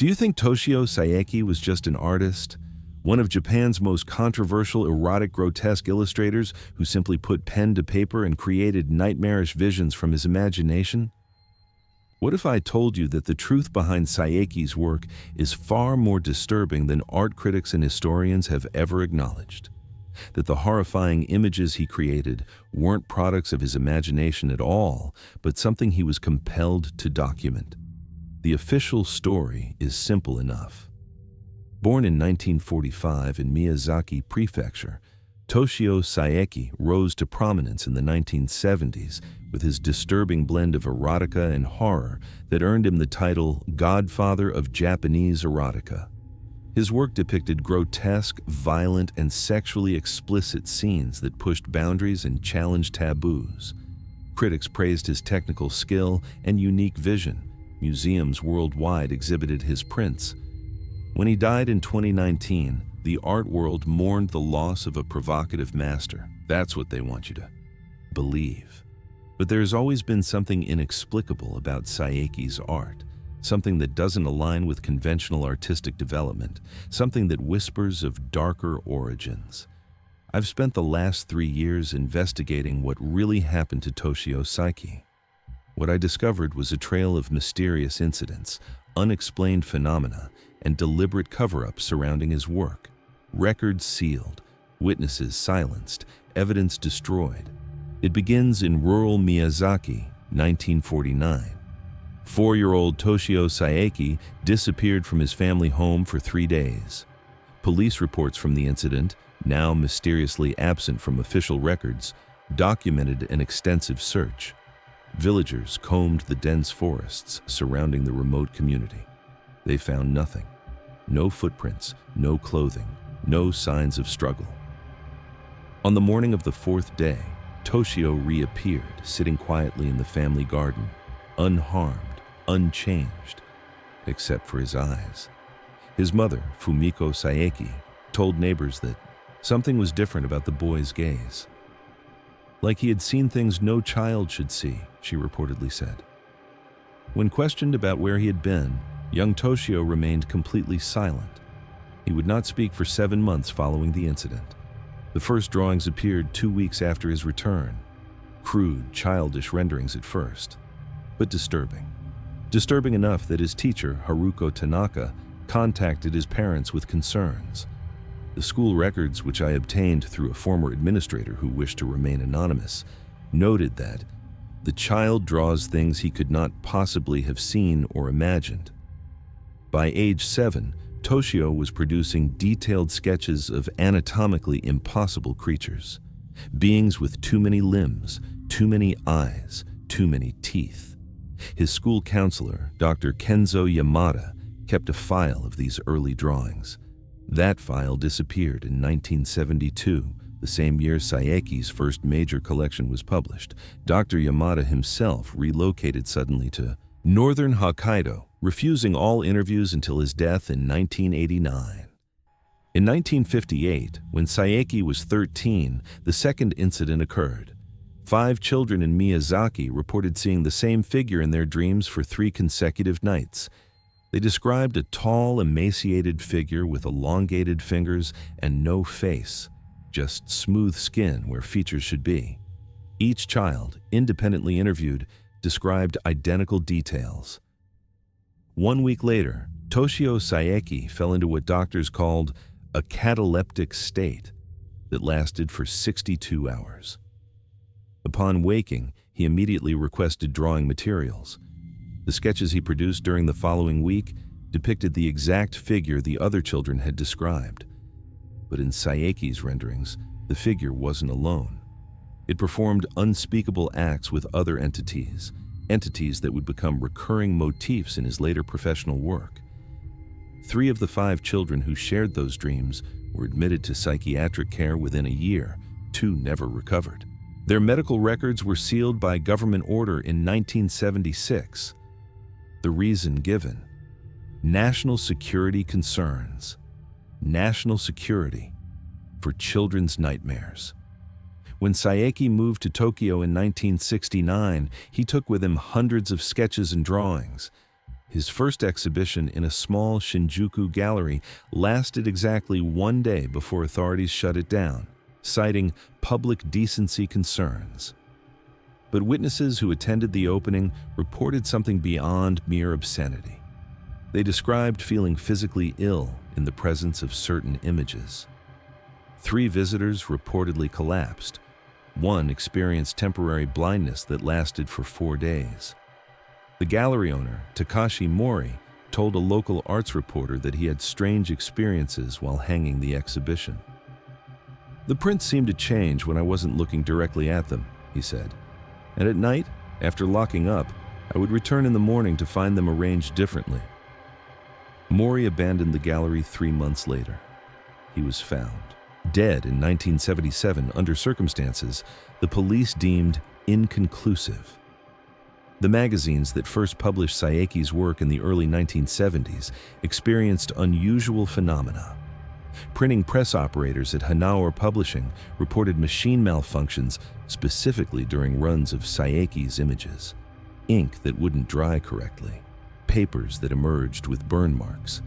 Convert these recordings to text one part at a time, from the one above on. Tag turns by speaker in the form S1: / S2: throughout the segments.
S1: Do you think Toshio Saeki was just an artist? One of Japan's most controversial erotic grotesque illustrators who simply put pen to paper and created nightmarish visions from his imagination? What if I told you that the truth behind Saeki's work is far more disturbing than art critics and historians have ever acknowledged? That the horrifying images he created weren't products of his imagination at all, but something he was compelled to document. The official story is simple enough. Born in 1945 in Miyazaki Prefecture, Toshio Saeki rose to prominence in the 1970s with his disturbing blend of erotica and horror that earned him the title Godfather of Japanese erotica. His work depicted grotesque, violent, and sexually explicit scenes that pushed boundaries and challenged taboos. Critics praised his technical skill and unique vision. Museums worldwide exhibited his prints. When he died in 2019, the art world mourned the loss of a provocative master. That's what they want you to believe. But there's always been something inexplicable about Saeki's art, something that doesn't align with conventional artistic development, something that whispers of darker origins. I've spent the last 3 years investigating what really happened to Toshio Saeki. What I discovered was a trail of mysterious incidents, unexplained phenomena, and deliberate cover-ups surrounding his work. Records sealed, witnesses silenced, evidence destroyed. It begins in rural Miyazaki, 1949. 4-year-old Toshio Saeki disappeared from his family home for 3 days. Police reports from the incident, now mysteriously absent from official records, documented an extensive search. Villagers combed the dense forests surrounding the remote community. They found nothing. No footprints, no clothing, no signs of struggle. On the morning of the 4th day, Toshio reappeared, sitting quietly in the family garden, unharmed, unchanged, except for his eyes. His mother, Fumiko Saeki, told neighbors that something was different about the boy's gaze. Like he had seen things no child should see, she reportedly said. When questioned about where he had been, young Toshio remained completely silent. He would not speak for 7 months following the incident. The first drawings appeared 2 weeks after his return. Crude, childish renderings at first, but disturbing. Disturbing enough that his teacher, Haruko Tanaka, contacted his parents with concerns. The school records, which I obtained through a former administrator who wished to remain anonymous, noted that the child draws things he could not possibly have seen or imagined. By age 7, Toshio was producing detailed sketches of anatomically impossible creatures, beings with too many limbs, too many eyes, too many teeth. His school counselor, Dr. Kenzo Yamada, kept a file of these early drawings. That file disappeared in 1972, the same year Saeki's first major collection was published. Dr. Yamada himself relocated suddenly to northern Hokkaido, refusing all interviews until his death in 1989. In 1958, when Saeki was 13, the second incident occurred. 5 children in Miyazaki reported seeing the same figure in their dreams for 3 consecutive nights. They described a tall, emaciated figure with elongated fingers and no face, just smooth skin where features should be. Each child, independently interviewed, described identical details. 1 week later, Toshio Saeki fell into what doctors called a cataleptic state that lasted for 62 hours. Upon waking, he immediately requested drawing materials. The sketches he produced during the following week depicted the exact figure the other children had described. But in Saeki's renderings, the figure wasn't alone. It performed unspeakable acts with other entities that would become recurring motifs in his later professional work. 3 of the 5 children who shared those dreams were admitted to psychiatric care within a year. 2 never recovered. Their medical records were sealed by government order in 1976. The reason given: national security concerns. National security for children's nightmares. When Saeki moved to Tokyo in 1969, he took with him hundreds of sketches and drawings. His first exhibition in a small Shinjuku gallery lasted exactly 1 day before authorities shut it down, citing public decency concerns. But witnesses who attended the opening reported something beyond mere obscenity. They described feeling physically ill in the presence of certain images. 3 visitors reportedly collapsed. 1 experienced temporary blindness that lasted for 4 days. The gallery owner, Takashi Mori, told a local arts reporter that he had strange experiences while hanging the exhibition. "The prints seemed to change when I wasn't looking directly at them," he said. "And at night, after locking up, I would return in the morning to find them arranged differently." Mori abandoned the gallery 3 months later. He was found dead in 1977 under circumstances the police deemed inconclusive. The magazines that first published Saeki's work in the early 1970s experienced unusual phenomena. Printing press operators at Hanaur Publishing reported machine malfunctions specifically during runs of Saeki's images. Ink that wouldn't dry correctly, papers that emerged with burn marks,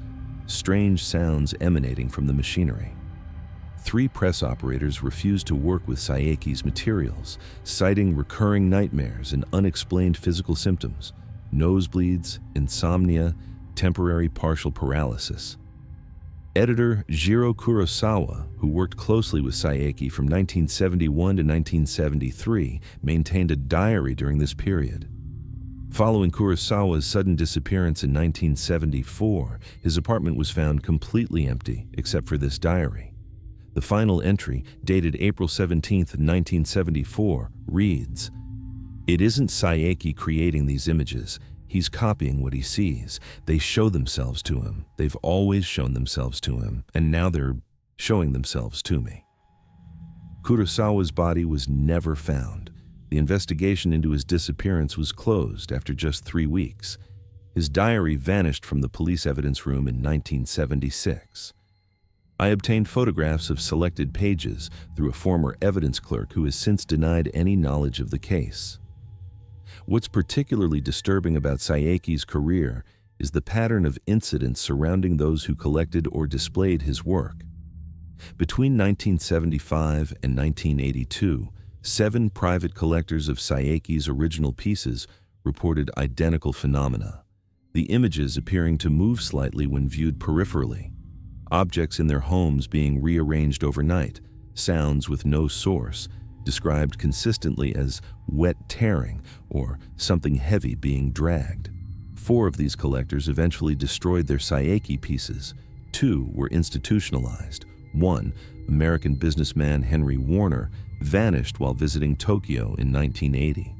S1: strange sounds emanating from the machinery. 3 press operators refused to work with Saeki's materials, citing recurring nightmares and unexplained physical symptoms, nosebleeds, insomnia, temporary partial paralysis. Editor Jiro Kurosawa, who worked closely with Saeki from 1971 to 1973, maintained a diary during this period. Following Kurosawa's sudden disappearance in 1974, his apartment was found completely empty except for this diary. The final entry, dated April 17, 1974, reads, "It isn't Saeki creating these images. He's copying what he sees. They show themselves to him. They've always shown themselves to him, and now they're showing themselves to me." Kurosawa's body was never found. The investigation into his disappearance was closed after just 3 weeks. His diary vanished from the police evidence room in 1976. I obtained photographs of selected pages through a former evidence clerk who has since denied any knowledge of the case. What's particularly disturbing about Saeki's career is the pattern of incidents surrounding those who collected or displayed his work. Between 1975 and 1982, 7 private collectors of Saeki's original pieces reported identical phenomena, the images appearing to move slightly when viewed peripherally, objects in their homes being rearranged overnight, sounds with no source, described consistently as wet tearing or something heavy being dragged. 4 of these collectors eventually destroyed their Saeki pieces. 2 were institutionalized. 1, American businessman Henry Warner, vanished while visiting Tokyo in 1980.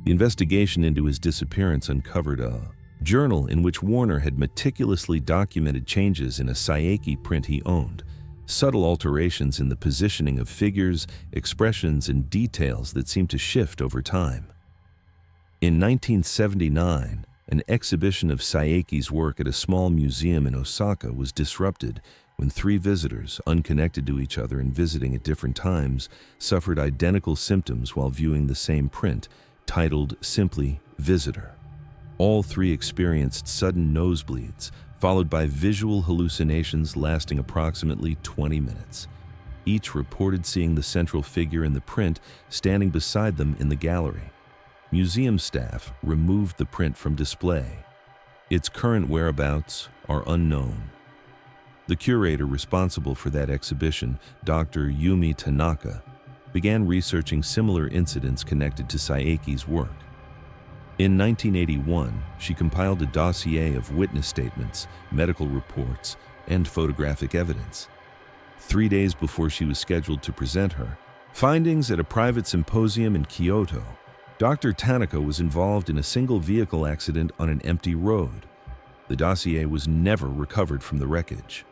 S1: The investigation into his disappearance uncovered a journal in which Warner had meticulously documented changes in a Saeki print he owned, subtle alterations in the positioning of figures, expressions, and details that seemed to shift over time. In 1979, an exhibition of Saeki's work at a small museum in Osaka was disrupted when 3 visitors, unconnected to each other and visiting at different times, suffered identical symptoms while viewing the same print, titled simply "Visitor." All 3 experienced sudden nosebleeds, followed by visual hallucinations lasting approximately 20 minutes. Each reported seeing the central figure in the print standing beside them in the gallery. Museum staff removed the print from display. Its current whereabouts are unknown. The curator responsible for that exhibition, Dr. Yumi Tanaka, began researching similar incidents connected to Saeki's work. In 1981, she compiled a dossier of witness statements, medical reports, and photographic evidence. 3 days before she was scheduled to present her findings at a private symposium in Kyoto, Dr. Tanaka was involved in a single vehicle accident on an empty road. The dossier was never recovered from the wreckage.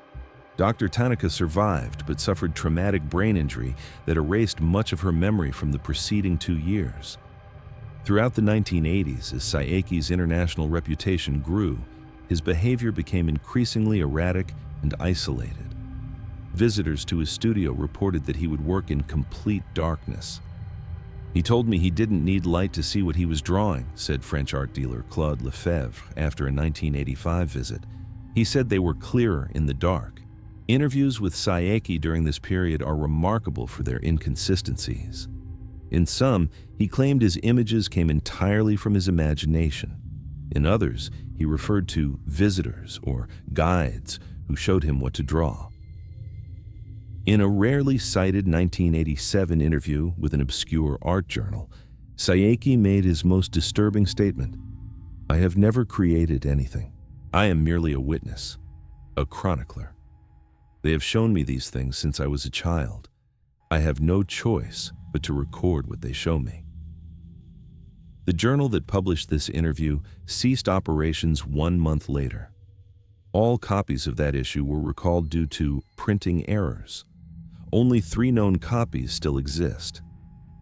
S1: Dr. Tanaka survived but suffered traumatic brain injury that erased much of her memory from the preceding 2 years. Throughout the 1980s, as Saeki's international reputation grew, his behavior became increasingly erratic and isolated. Visitors to his studio reported that he would work in complete darkness. "He told me he didn't need light to see what he was drawing," said French art dealer Claude Lefebvre after a 1985 visit. He said they were clearer in the dark. Interviews with Saeki during this period are remarkable for their inconsistencies. In some, he claimed his images came entirely from his imagination. In others, he referred to visitors or guides who showed him what to draw. In a rarely cited 1987 interview with an obscure art journal, Saeki made his most disturbing statement: "I have never created anything. I am merely a witness, a chronicler. They have shown me these things since I was a child. I have no choice but to record what they show me." The journal that published this interview ceased operations 1 month later. All copies of that issue were recalled due to printing errors. Only 3 known copies still exist.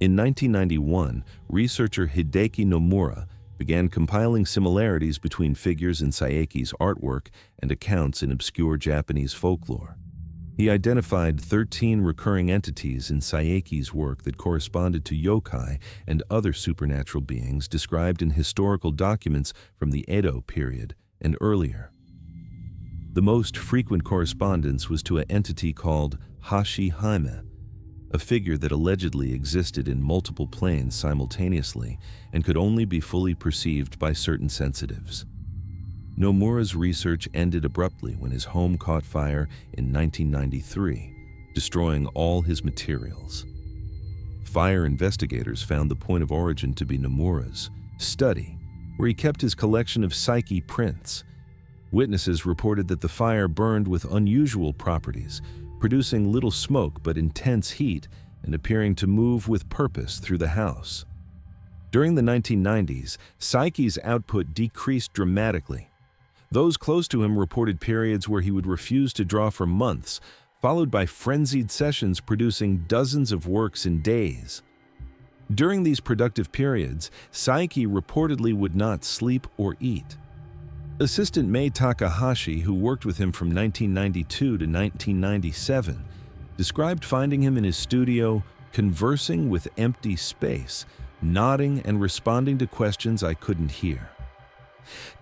S1: In 1991, researcher Hideki Nomura began compiling similarities between figures in Saeki's artwork and accounts in obscure Japanese folklore. He identified 13 recurring entities in Saeki's work that corresponded to yokai and other supernatural beings described in historical documents from the Edo period and earlier. The most frequent correspondence was to an entity called Hashi-hime, a figure that allegedly existed in multiple planes simultaneously and could only be fully perceived by certain sensitives. Nomura's research ended abruptly when his home caught fire in 1993, destroying all his materials. Fire investigators found the point of origin to be Nomura's study, where he kept his collection of Saeki prints. Witnesses reported that the fire burned with unusual properties, producing little smoke but intense heat and appearing to move with purpose through the house. During the 1990s, Saeki's output decreased dramatically. Those close to him reported periods where he would refuse to draw for months, followed by frenzied sessions producing dozens of works in days. During these productive periods, Saeki reportedly would not sleep or eat. Assistant Mei Takahashi, who worked with him from 1992 to 1997, described finding him in his studio conversing with empty space, nodding and responding to questions I couldn't hear.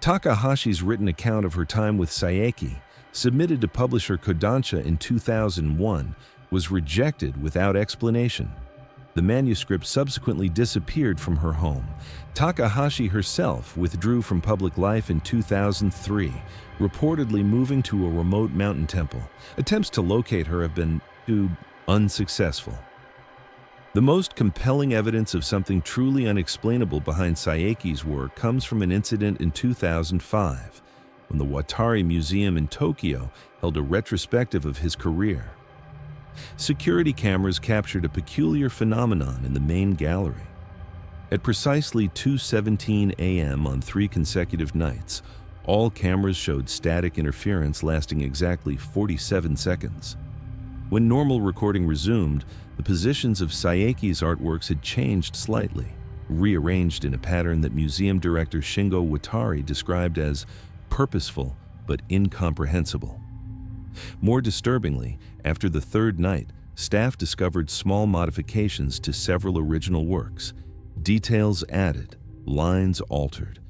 S1: Takahashi's written account of her time with Saeki, submitted to publisher Kodansha in 2001, was rejected without explanation. The manuscript subsequently disappeared from her home. Takahashi herself withdrew from public life in 2003, reportedly moving to a remote mountain temple. Attempts to locate her have been unsuccessful. The most compelling evidence of something truly unexplainable behind Saeki's work comes from an incident in 2005, when the Watari Museum in Tokyo held a retrospective of his career. Security cameras captured a peculiar phenomenon in the main gallery. At precisely 2:17 a.m. on 3 consecutive nights, all cameras showed static interference lasting exactly 47 seconds. When normal recording resumed, the positions of Saeki's artworks had changed slightly, rearranged in a pattern that museum director Shingo Watari described as purposeful but incomprehensible. More disturbingly, after the 3rd night, staff discovered small modifications to several original works. Details added, lines altered.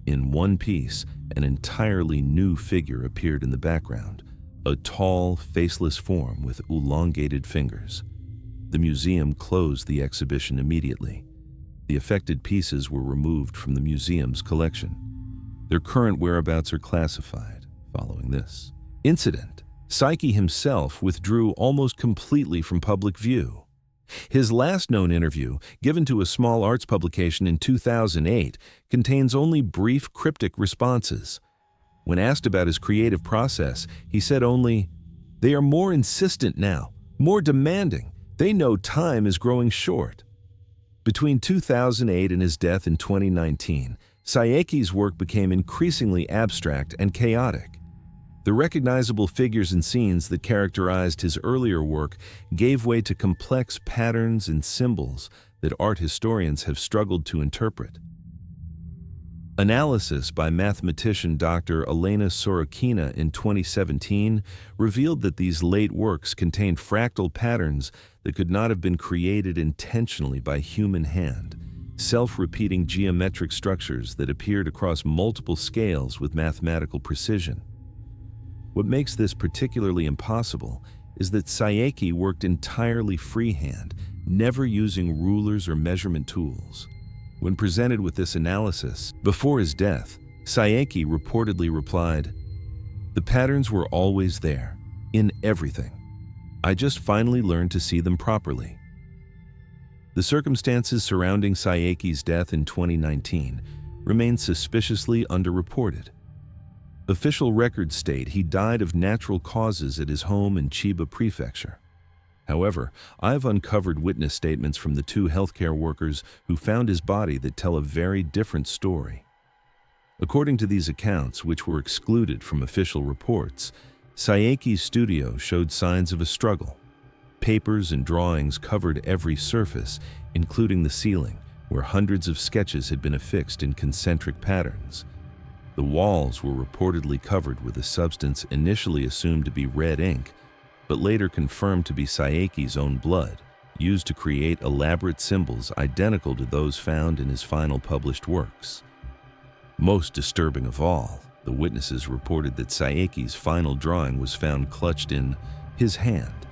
S1: In one piece, an entirely new figure appeared in the background, a tall, faceless form with elongated fingers. The museum closed the exhibition immediately. The affected pieces were removed from the museum's collection. Their current whereabouts are classified. Following this incident, Saeki himself withdrew almost completely from public view. His last known interview, given to a small arts publication in 2008, contains only brief cryptic responses. When asked about his creative process, he said only, "They are more insistent now, more demanding. They know time is growing short." Between 2008 and his death in 2019, Saeki's work became increasingly abstract and chaotic. The recognizable figures and scenes that characterized his earlier work gave way to complex patterns and symbols that art historians have struggled to interpret. Analysis by mathematician Dr. Elena Sorokina in 2017 revealed that these late works contained fractal patterns that could not have been created intentionally by human hand, self-repeating geometric structures that appeared across multiple scales with mathematical precision. What makes this particularly impossible is that Saeki worked entirely freehand, never using rulers or measurement tools. When presented with this analysis, before his death, Saeki reportedly replied, "The patterns were always there, in everything. I just finally learned to see them properly." The circumstances surrounding Saeki's death in 2019 remain suspiciously underreported. Official records state he died of natural causes at his home in Chiba Prefecture. However, I've uncovered witness statements from the two healthcare workers who found his body that tell a very different story. According to these accounts, which were excluded from official reports, Saeki's studio showed signs of a struggle. Papers and drawings covered every surface, including the ceiling, where hundreds of sketches had been affixed in concentric patterns. The walls were reportedly covered with a substance initially assumed to be red ink, but later confirmed to be Saeki's own blood, used to create elaborate symbols identical to those found in his final published works. Most disturbing of all, the witnesses reported that Saeki's final drawing was found clutched in his hand,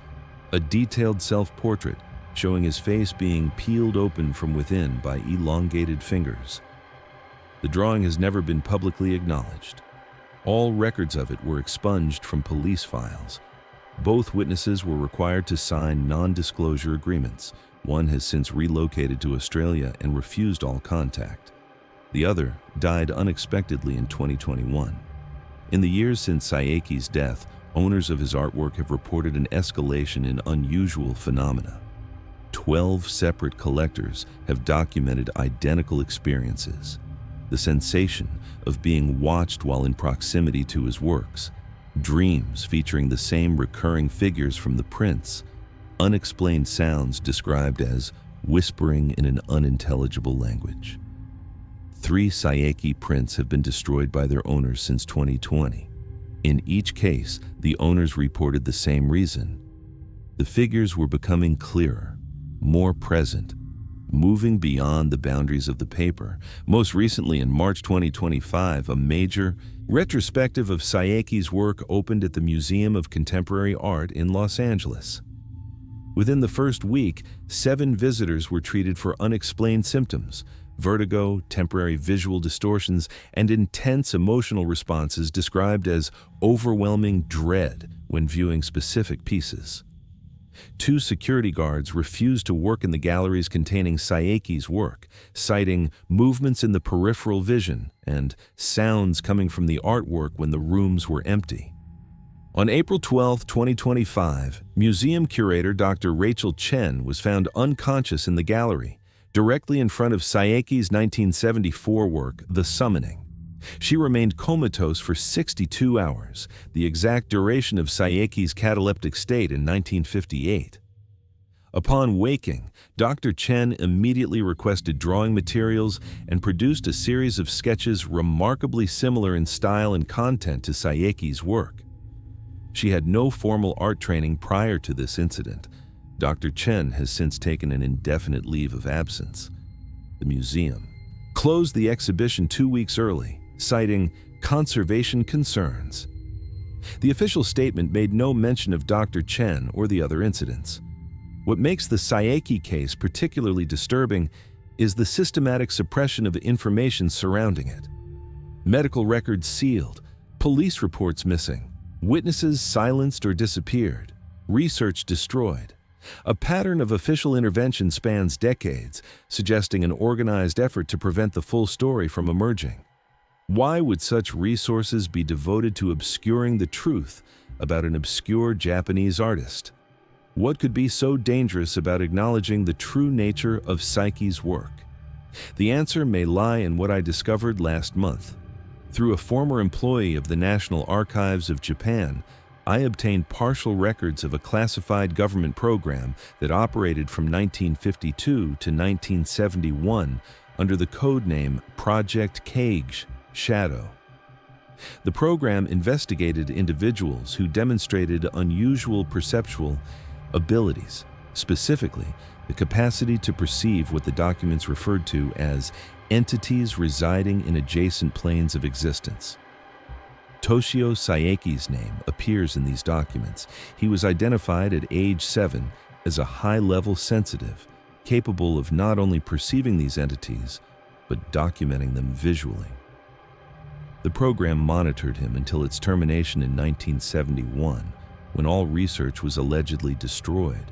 S1: a detailed self-portrait showing his face being peeled open from within by elongated fingers. The drawing has never been publicly acknowledged. All records of it were expunged from police files. Both witnesses were required to sign non-disclosure agreements. One has since relocated to Australia and refused all contact. The other died unexpectedly in 2021. In the years since Saeki's death, owners of his artwork have reported an escalation in unusual phenomena. 12 separate collectors have documented identical experiences. The sensation of being watched while in proximity to his works, dreams featuring the same recurring figures from the prints, unexplained sounds described as whispering in an unintelligible language. 3 Saeki prints have been destroyed by their owners since 2020. In each case, the owners reported the same reason. The figures were becoming clearer, more present, moving beyond the boundaries of the paper. Most recently, in March 2025, a major retrospective of Saeki's work opened at the Museum of Contemporary Art in Los Angeles. Within the first week, 7 visitors were treated for unexplained symptoms, vertigo, temporary visual distortions, and intense emotional responses described as overwhelming dread when viewing specific pieces. 2 security guards refused to work in the galleries containing Saeki's work, citing movements in the peripheral vision and sounds coming from the artwork when the rooms were empty. On April 12, 2025, museum curator Dr. Rachel Chen was found unconscious in the gallery, directly in front of Saeki's 1974 work, The Summoning. She remained comatose for 62 hours, the exact duration of Saeki's cataleptic state in 1958. Upon waking, Dr. Chen immediately requested drawing materials and produced a series of sketches remarkably similar in style and content to Saeki's work. She had no formal art training prior to this incident. Dr. Chen has since taken an indefinite leave of absence. The museum closed the exhibition 2 weeks early, citing conservation concerns. The official statement made no mention of Dr. Chen or the other incidents. What makes the Saeki case particularly disturbing is the systematic suppression of information surrounding it. Medical records sealed, police reports missing, witnesses silenced or disappeared, research destroyed. A pattern of official intervention spans decades, suggesting an organized effort to prevent the full story from emerging. Why would such resources be devoted to obscuring the truth about an obscure Japanese artist? What could be so dangerous about acknowledging the true nature of Saeki's work? The answer may lie in what I discovered last month. Through a former employee of the National Archives of Japan, I obtained partial records of a classified government program that operated from 1952 to 1971 under the codename Project Cage Shadow. The program investigated individuals who demonstrated unusual perceptual abilities, specifically the capacity to perceive what the documents referred to as entities residing in adjacent planes of existence. Toshio Saeki's name appears in these documents. He was identified at age 7 as a high-level sensitive, capable of not only perceiving these entities, but documenting them visually. The program monitored him until its termination in 1971, when all research was allegedly destroyed.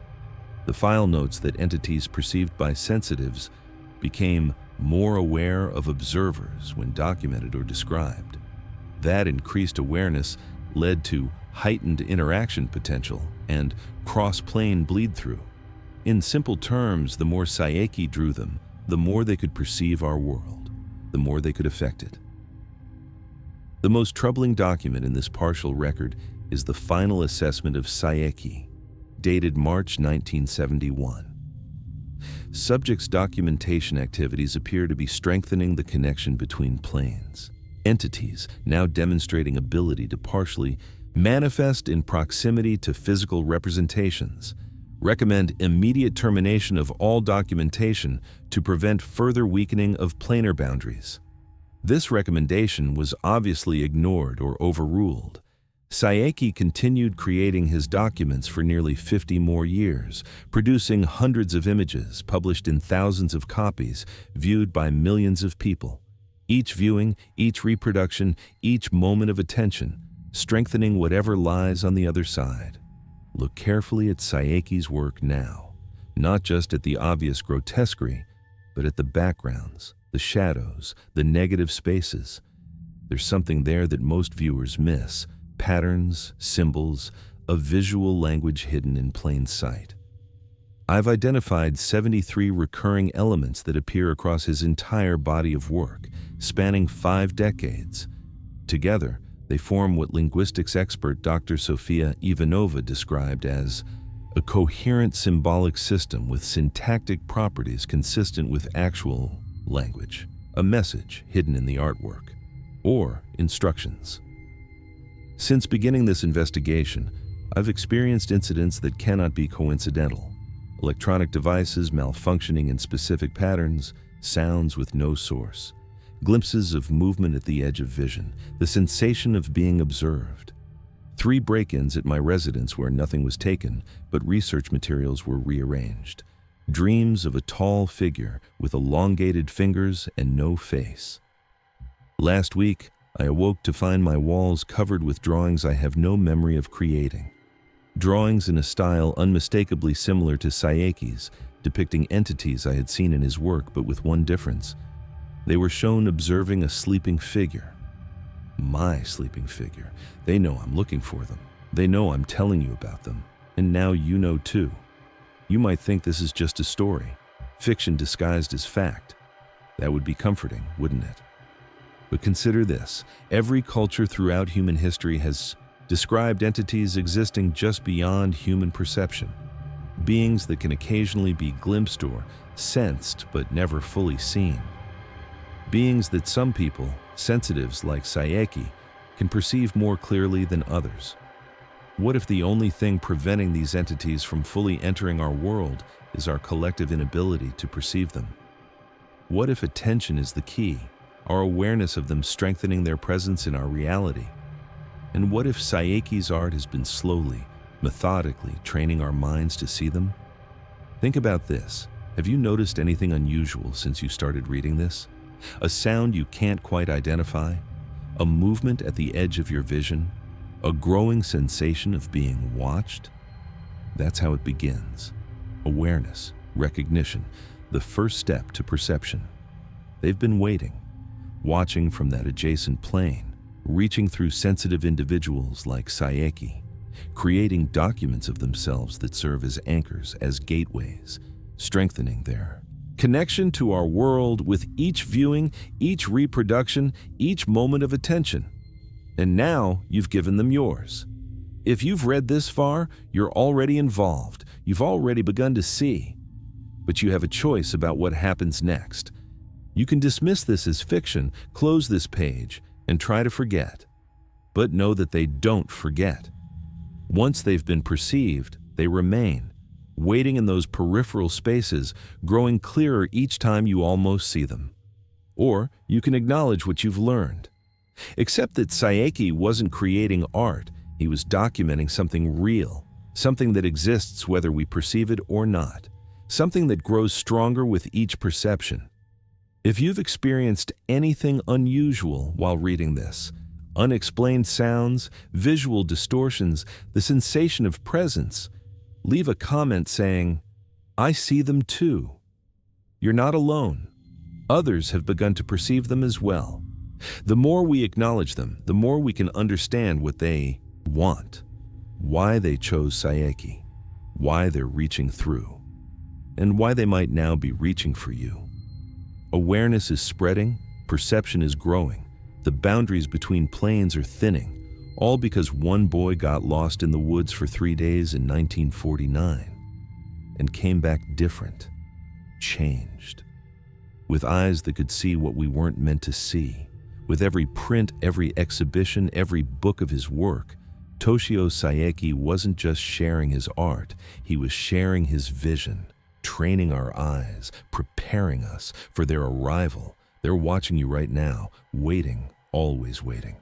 S1: The file notes that entities perceived by sensitives became more aware of observers when documented or described. That increased awareness led to heightened interaction potential and cross-plane bleed-through. In simple terms, the more Saeki drew them, the more they could perceive our world, the more they could affect it. The most troubling document in this partial record is the final assessment of Saeki, dated March 1971. Subjects' documentation activities appear to be strengthening the connection between planes. Entities, now demonstrating ability to partially manifest in proximity to physical representations, recommend immediate termination of all documentation to prevent further weakening of planar boundaries. This recommendation was obviously ignored or overruled. Saeki continued creating his documents for nearly 50 more years, producing hundreds of images published in thousands of copies, viewed by millions of people. Each viewing, each reproduction, each moment of attention, strengthening whatever lies on the other side. Look carefully at Saeki's work now, not just at the obvious grotesquerie, but at the backgrounds, the shadows, the negative spaces. There's something there that most viewers miss: patterns, symbols, a visual language hidden in plain sight. I've identified 73 recurring elements that appear across his entire body of work, spanning 5 decades. Together, they form what linguistics expert Dr. Sofia Ivanova described as a coherent symbolic system with syntactic properties consistent with actual language, a message hidden in the artwork, or instructions. Since beginning this investigation, I've experienced incidents that cannot be coincidental. Electronic devices malfunctioning in specific patterns, sounds with no source, glimpses of movement at the edge of vision, the sensation of being observed. 3 break-ins at my residence where nothing was taken, but research materials were rearranged. Dreams of a tall figure with elongated fingers and no face. Last week, I awoke to find my walls covered with drawings I have no memory of creating. Drawings in a style unmistakably similar to Saeki's, depicting entities I had seen in his work, but with one difference. They were shown observing a sleeping figure. My sleeping figure. They know I'm looking for them. They know I'm telling you about them. And now you know too. You might think this is just a story, fiction disguised as fact. That would be comforting, wouldn't it? But consider this: every culture throughout human history has described entities existing just beyond human perception, beings that can occasionally be glimpsed or sensed but never fully seen. Beings that some people, sensitives like Saeki, can perceive more clearly than others. What if the only thing preventing these entities from fully entering our world is our collective inability to perceive them? What if attention is the key, our awareness of them strengthening their presence in our reality? And what if Saeki's art has been slowly, methodically training our minds to see them? Think about this. Have you noticed anything unusual since you started reading this? A sound you can't quite identify? A movement at the edge of your vision? A growing sensation of being watched? That's how it begins. Awareness, recognition, the first step to perception. They've been waiting, watching from that adjacent plane, reaching through sensitive individuals like Saeki, creating documents of themselves that serve as anchors, as gateways, strengthening their connection to our world with each viewing, each reproduction, each moment of attention. And now you've given them yours. If you've read this far, you're already involved. You've already begun to see. But you have a choice about what happens next. You can dismiss this as fiction, close this page, and try to forget. But know that they don't forget. Once they've been perceived, they remain, waiting in those peripheral spaces, growing clearer each time you almost see them. Or you can acknowledge what you've learned. Accept that Saeki wasn't creating art, he was documenting something real, something that exists whether we perceive it or not, something that grows stronger with each perception. If you've experienced anything unusual while reading this, unexplained sounds, visual distortions, the sensation of presence, leave a comment saying, "I see them too." You're not alone. Others have begun to perceive them as well. The more we acknowledge them, the more we can understand what they want, why they chose Saeki, why they're reaching through, and why they might now be reaching for you. Awareness is spreading, perception is growing, the boundaries between planes are thinning, all because one boy got lost in the woods for 3 days in 1949 and came back different, changed, with eyes that could see what we weren't meant to see. With every print, every exhibition, every book of his work, Toshio Saeki wasn't just sharing his art, he was sharing his vision, training our eyes, preparing us for their arrival. They're watching you right now, waiting, always waiting.